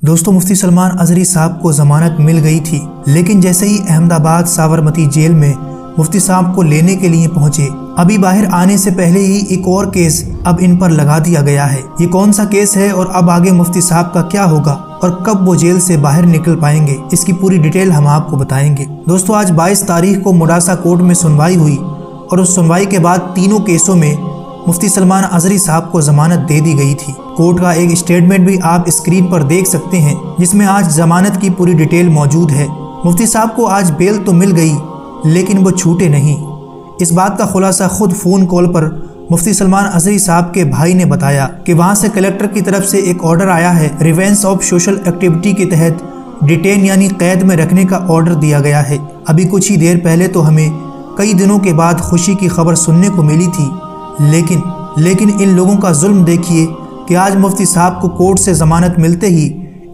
दोस्तों, मुफ्ती सलमान अजहरी साहब को जमानत मिल गई थी, लेकिन जैसे ही अहमदाबाद साबरमती जेल में मुफ्ती साहब को लेने के लिए पहुंचे, अभी बाहर आने से पहले ही एक और केस अब इन पर लगा दिया गया है। ये कौन सा केस है और अब आगे मुफ्ती साहब का क्या होगा और कब वो जेल से बाहर निकल पाएंगे, इसकी पूरी डिटेल हम आपको बताएंगे। दोस्तों, आज 22 तारीख को मुडासा कोर्ट में सुनवाई हुई और उस सुनवाई के बाद तीनों केसों में मुफ्ती सलमान अजहरी साहब को जमानत दे दी गई थी। कोर्ट का एक स्टेटमेंट भी आप स्क्रीन पर देख सकते हैं, जिसमें आज जमानत की पूरी डिटेल मौजूद है। मुफ्ती साहब को आज बेल तो मिल गई, लेकिन वो छूटे नहीं। इस बात का खुलासा खुद फ़ोन कॉल पर मुफ्ती सलमान अजहरी साहब के भाई ने बताया कि वहाँ से कलेक्टर की तरफ से एक ऑर्डर आया है। रिवेंस ऑफ सोशल एक्टिविटी के तहत डिटेन यानी कैद में रखने का ऑर्डर दिया गया है। अभी कुछ ही देर पहले तो हमें कई दिनों के बाद खुशी की खबर सुनने को मिली थी, लेकिन इन लोगों का जुल्म देखिए कि आज मुफ्ती साहब को कोर्ट से ज़मानत मिलते ही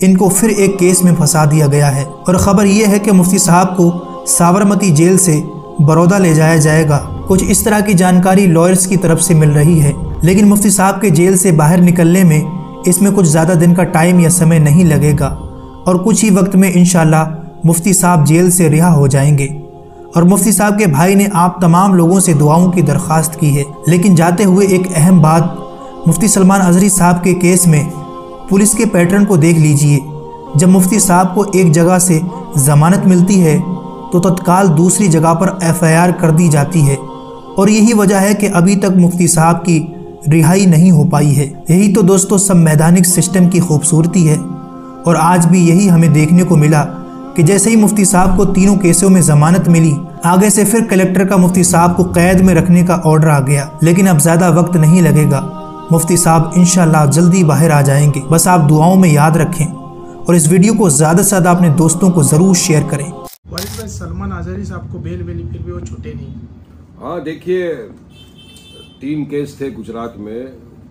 इनको फिर एक केस में फंसा दिया गया है। और ख़बर यह है कि मुफ्ती साहब को साबरमती जेल से बड़ौदा ले जाया जाएगा। कुछ इस तरह की जानकारी लॉयर्स की तरफ से मिल रही है, लेकिन मुफ्ती साहब के जेल से बाहर निकलने में इसमें कुछ ज़्यादा दिन का टाइम या समय नहीं लगेगा और कुछ ही वक्त में इंशाल्लाह मुफ्ती साहब जेल से रिहा हो जाएंगे। और मुफ्ती साहब के भाई ने आप तमाम लोगों से दुआओं की दरख्वास्त की है। लेकिन जाते हुए एक अहम बात, मुफ्ती सलमान अजहरी साहब के केस में पुलिस के पैटर्न को देख लीजिए। जब मुफ्ती साहब को एक जगह से ज़मानत मिलती है तो तत्काल दूसरी जगह पर FIR कर दी जाती है, और यही वजह है कि अभी तक मुफ्ती साहब की रिहाई नहीं हो पाई है। यही तो दोस्तों संवैधानिक सिस्टम की खूबसूरती है। और आज भी यही हमें देखने को मिला कि जैसे ही मुफ्ती साहब को तीनों केसों में ज़मानत मिली, आगे से फिर कलेक्टर का मुफ्ती साहब को कैद में रखने का ऑर्डर आ गया। लेकिन अब ज़्यादा वक्त नहीं लगेगा, मुफ्ती साहब इंशाल्लाह जल्दी बाहर आ जाएंगे। बस आप दुआओं में याद रखें और इस वीडियो को ज़्यादा से ज़्यादा अपने दोस्तों को ज़रूर शेयर करें। वारिस भाई, सलमान अजहरी साहब को बेल मिली फिर भी वो छूटे नहीं। हाँ, देखिए 3 केस थे गुजरात में,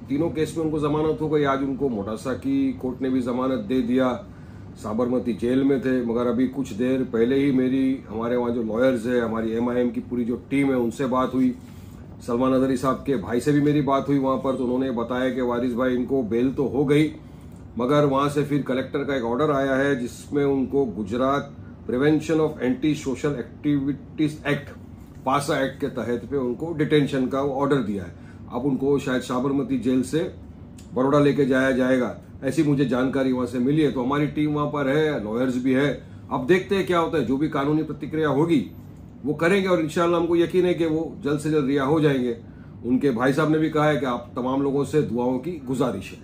तीनों केस में उनको जमानत हो गई। आज उनको मुडासा की कोर्ट ने भी जमानत दे दिया। साबरमती जेल में थे, मगर अभी कुछ देर पहले ही हमारे वहाँ जो लॉयर्स है, हमारी MIM की पूरी जो टीम है, उनसे बात हुई। सलमान अजहरी साहब के भाई से भी मेरी बात हुई वहाँ पर, तो उन्होंने बताया कि वारिस भाई इनको बेल तो हो गई, मगर वहाँ से फिर कलेक्टर का एक ऑर्डर आया है जिसमें उनको Gujarat prevention of anti social activities act, पासा एक्ट के तहत पे उनको डिटेंशन का ऑर्डर दिया है। अब उनको शायद साबरमती जेल से बड़ौदा लेके जाया जाएगा, ऐसी मुझे जानकारी वहां से मिली है। तो हमारी टीम वहां पर है, लॉयर्स भी है। अब देखते हैं क्या होता है, जो भी कानूनी प्रतिक्रिया होगी वो करेंगे और इंशाल्लाह हमको यकीन है कि वो जल्द से जल्द रिहा हो जाएंगे। उनके भाई साहब ने भी कहा है कि आप तमाम लोगों से दुआओं की गुजारिश है।